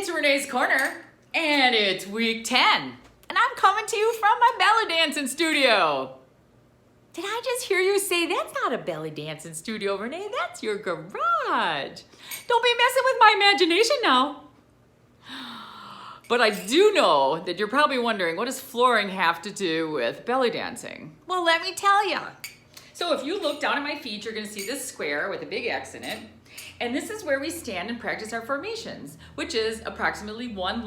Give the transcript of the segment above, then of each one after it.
It's Renee's Corner, and it's week 10, and I'm coming to you from my belly dancing studio. Did I just hear you say, that's not a belly dancing studio, Renee, that's your garage. Don't be messing with my imagination now. But I do know that you're probably wondering, what does flooring have to do with belly dancing? Well, let me tell you. So if you look down at my feet, you're gonna see this square with a big X in it. And this is where we stand and practice our formations, which is approximately one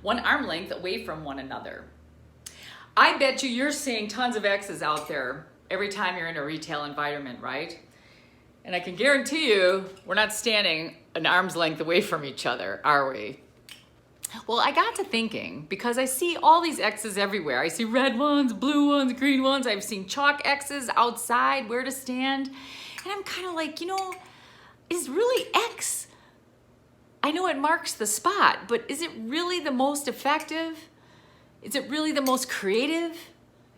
arm length away from one another. I bet you're seeing tons of X's out there every time you're in a retail environment, right? And I can guarantee you, we're not standing an arm's length away from each other, are we? Well, I got to thinking, because I see all these X's everywhere. I see red ones, blue ones, green ones. I've seen chalk X's outside, where to stand. And I'm kind of like, is really X? I know it marks the spot, but is it really the most effective? Is it really the most creative?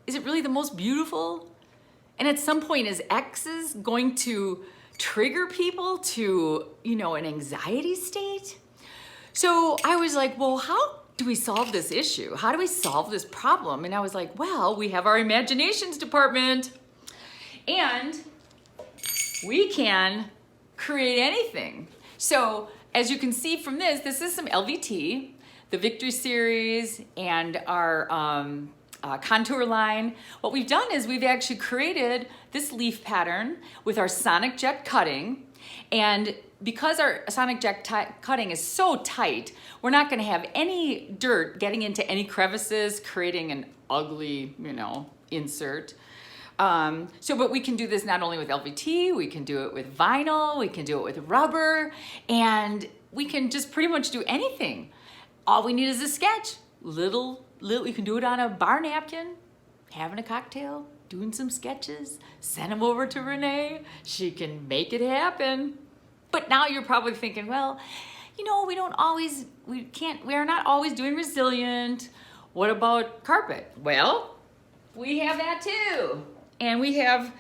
Is it really the most beautiful? And at some point, is X's going to trigger people to, an anxiety state? So I was like, well, how do we solve this issue? How do we solve this problem? And I was like, well, we have our imaginations department, and we can create anything. So as you can see from this is some LVT, the Victory Series, and our contour line. What we've done is we've actually created this leaf pattern with our sonic jet cutting. And because our sonic jet cutting is so tight, we're not gonna have any dirt getting into any crevices, creating an ugly, insert. But we can do this not only with LVT, we can do it with vinyl, we can do it with rubber, and we can just pretty much do anything. All we need is a sketch. Little, we can do it on a bar napkin, having a cocktail, doing some sketches, send them over to Renee. She can make it happen. But now you're probably thinking, well, we are not always doing resilient. What about carpet? Well, we have that too. And we have,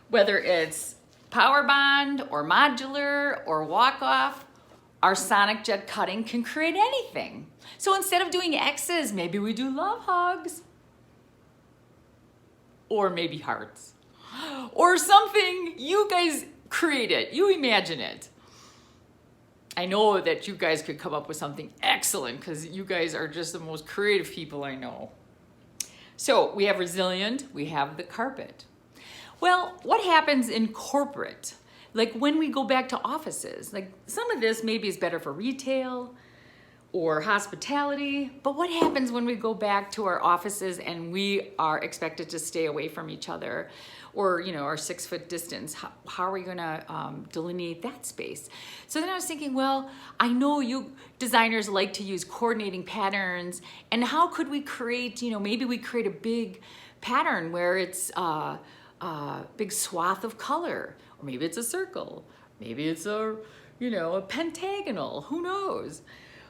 whether it's power bond or modular or walk off, our sonic jet cutting can create anything. So instead of doing X's, maybe we do love hugs, or maybe hearts, or something you guys create it, you imagine it. I know that you guys could come up with something excellent, because you guys are just the most creative people I know. So we have resilient, we have the carpet. Well, what happens in corporate? Like when we go back to offices, like some of this maybe is better for retail or hospitality, but what happens when we go back to our offices and we are expected to stay away from each other, or our 6-foot distance? How are we gonna delineate that space? So then I was thinking, well, I know you designers like to use coordinating patterns, and how could we create, maybe we create a big pattern where it's a big swath of color, or maybe it's a circle, maybe it's a pentagonal, who knows?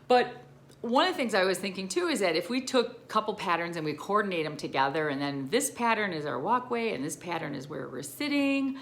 But one of the things I was thinking too is that if we took a couple patterns and we coordinate them together, and then this pattern is our walkway and this pattern is where we're sitting,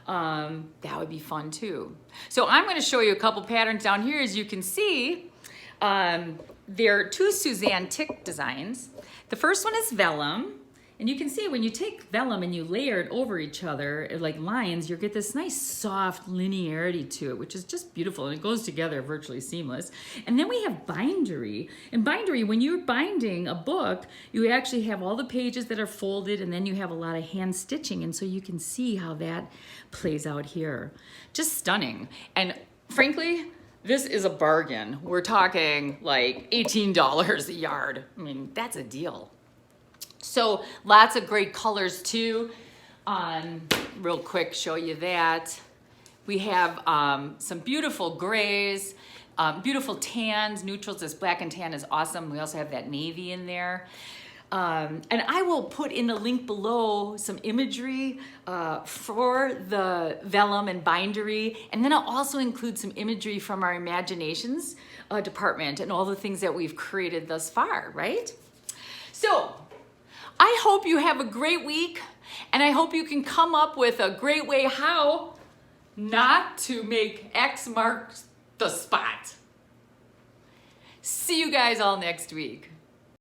that would be fun too. So I'm going to show you a couple patterns down here. As you can see, there are two Suzanne Tick designs. The first one is vellum. And you can see when you take vellum and you layer it over each other like lines, you get this nice soft linearity to it, which is just beautiful, and it goes together virtually seamless. And then we have bindery. And bindery, when you're binding a book, you actually have all the pages that are folded, and then you have a lot of hand stitching, and so you can see how that plays out here. Just stunning. And frankly, this is a bargain. We're talking like $18 a yard. I mean, that's a deal. So lots of great colors too. Real quick, show you that. We have some beautiful grays, beautiful tans, neutrals. This black and tan is awesome. We also have that navy in there. And I will put in the link below some imagery for the vellum and bindery. And then I'll also include some imagery from our imaginations department and all the things that we've created thus far, right? So I hope you have a great week, and I hope you can come up with a great way how not to make X mark the spot. See you guys all next week.